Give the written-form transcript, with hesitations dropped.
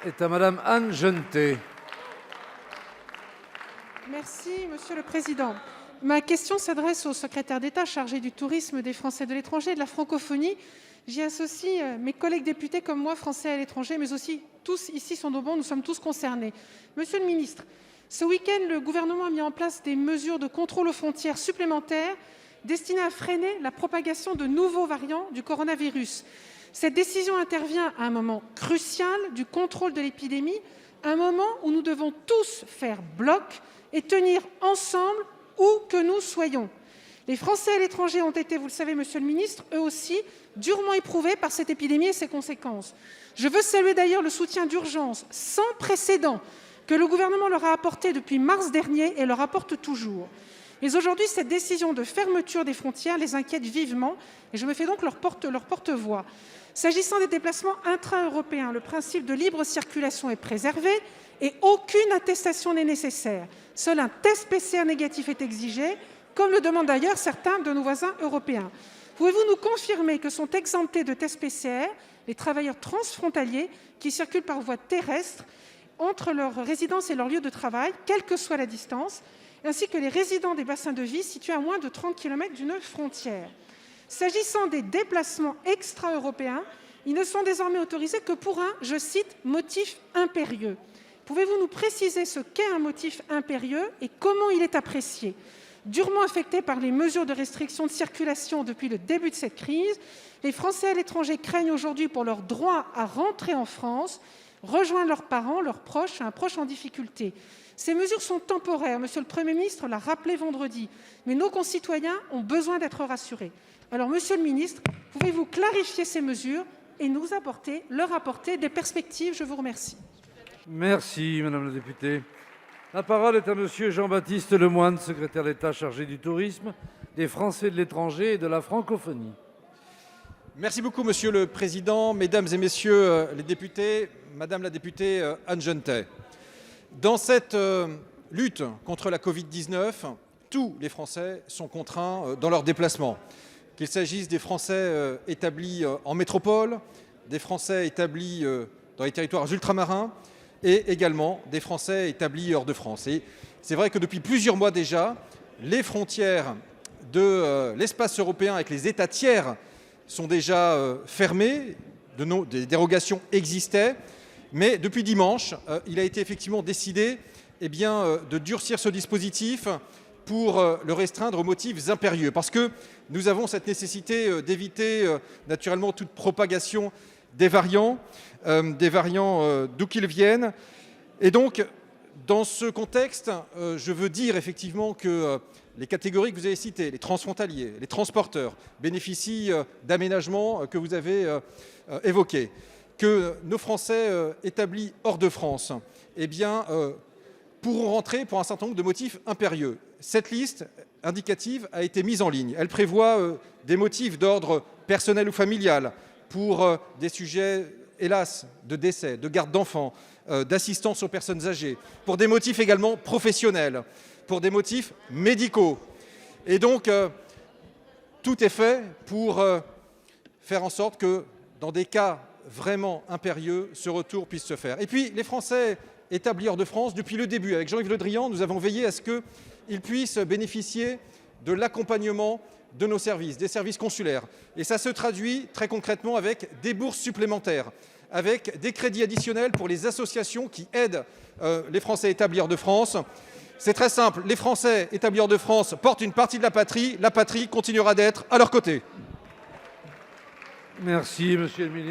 est à Madame Anne Genetet. Merci, Monsieur le Président. Ma question s'adresse au secrétaire d'État chargé du tourisme, des Français de l'étranger et de la francophonie. J'y associe mes collègues députés comme moi, Français à l'étranger, mais aussi tous ici sont nos bons, nous sommes tous concernés. Monsieur le ministre, ce week-end, le gouvernement a mis en place des mesures de contrôle aux frontières supplémentaires destinées à freiner la propagation de nouveaux variants du coronavirus. Cette décision intervient à un moment crucial du contrôle de l'épidémie, un moment où nous devons tous faire bloc et tenir ensemble où que nous soyons. Les Français à l'étranger ont été, vous le savez, Monsieur le ministre, eux aussi, durement éprouvés par cette épidémie et ses conséquences. Je veux saluer d'ailleurs le soutien d'urgence sans précédent que le gouvernement leur a apporté depuis mars dernier et leur apporte toujours. Mais aujourd'hui, cette décision de fermeture des frontières les inquiète vivement et je me fais donc leur porte-voix. S'agissant des déplacements intra-européens, le principe de libre circulation est préservé et aucune attestation n'est nécessaire. Seul un test PCR négatif est exigé, comme le demandent d'ailleurs certains de nos voisins européens. Pouvez-vous nous confirmer que sont exemptés de tests PCR les travailleurs transfrontaliers qui circulent par voie terrestre entre leur résidence et leur lieu de travail, quelle que soit la distance, ainsi que les résidents des bassins de vie situés à moins de 30 km d'une frontière? S'agissant des déplacements extra-européens, ils ne sont désormais autorisés que pour un, je cite, motif impérieux. Pouvez-vous nous préciser ce qu'est un motif impérieux et comment il est apprécié? Durement affectés par les mesures de restriction de circulation depuis le début de cette crise, les Français à l'étranger craignent aujourd'hui pour leur droit à rentrer en France, rejoindre leurs parents, leurs proches, un proche en difficulté. Ces mesures sont temporaires, Monsieur le Premier ministre l'a rappelé vendredi, mais nos concitoyens ont besoin d'être rassurés. Alors, Monsieur le ministre, pouvez-vous clarifier ces mesures et leur apporter des perspectives? Je vous remercie. Merci, Madame la députée. La parole est à Monsieur Jean-Baptiste Lemoyne, secrétaire d'État chargé du tourisme, des Français de l'étranger et de la francophonie. Merci beaucoup, Monsieur le Président, Mesdames et Messieurs les députés, Madame la députée Anne Genetet. Dans cette lutte contre la Covid-19, tous les Français sont contraints dans leurs déplacements. Qu'il s'agisse des Français établis en métropole, des Français établis dans les territoires ultramarins et également des Français établis hors de France. Et c'est vrai que depuis plusieurs mois déjà, les frontières de l'espace européen avec les États tiers sont déjà fermées, des dérogations existaient, mais depuis dimanche, il a été effectivement décidé de durcir ce dispositif pour le restreindre aux motifs impérieux. Parce que nous avons cette nécessité d'éviter naturellement toute propagation des variants d'où qu'ils viennent. Et donc, dans ce contexte, je veux dire effectivement que les catégories que vous avez citées, les transfrontaliers, les transporteurs, bénéficient d'aménagements que vous avez évoqués. Que nos Français établis hors de France pourront rentrer pour un certain nombre de motifs impérieux. Cette liste indicative a été mise en ligne. Elle prévoit des motifs d'ordre personnel ou familial pour des sujets, hélas, de décès, de garde d'enfants, d'assistance aux personnes âgées, pour des motifs également professionnels, pour des motifs médicaux. Et donc, tout est fait pour faire en sorte que, dans des cas vraiment impérieux, ce retour puisse se faire. Et puis, les Français établis hors de France, depuis le début, avec Jean-Yves Le Drian, nous avons veillé à ce qu'ils puissent bénéficier de l'accompagnement de nos services, des services consulaires. Et ça se traduit très concrètement avec des bourses supplémentaires, avec des crédits additionnels pour les associations qui aident les Français établis hors de France. C'est très simple, les Français établis hors de France portent une partie de la patrie continuera d'être à leur côté. Merci, Monsieur le ministre.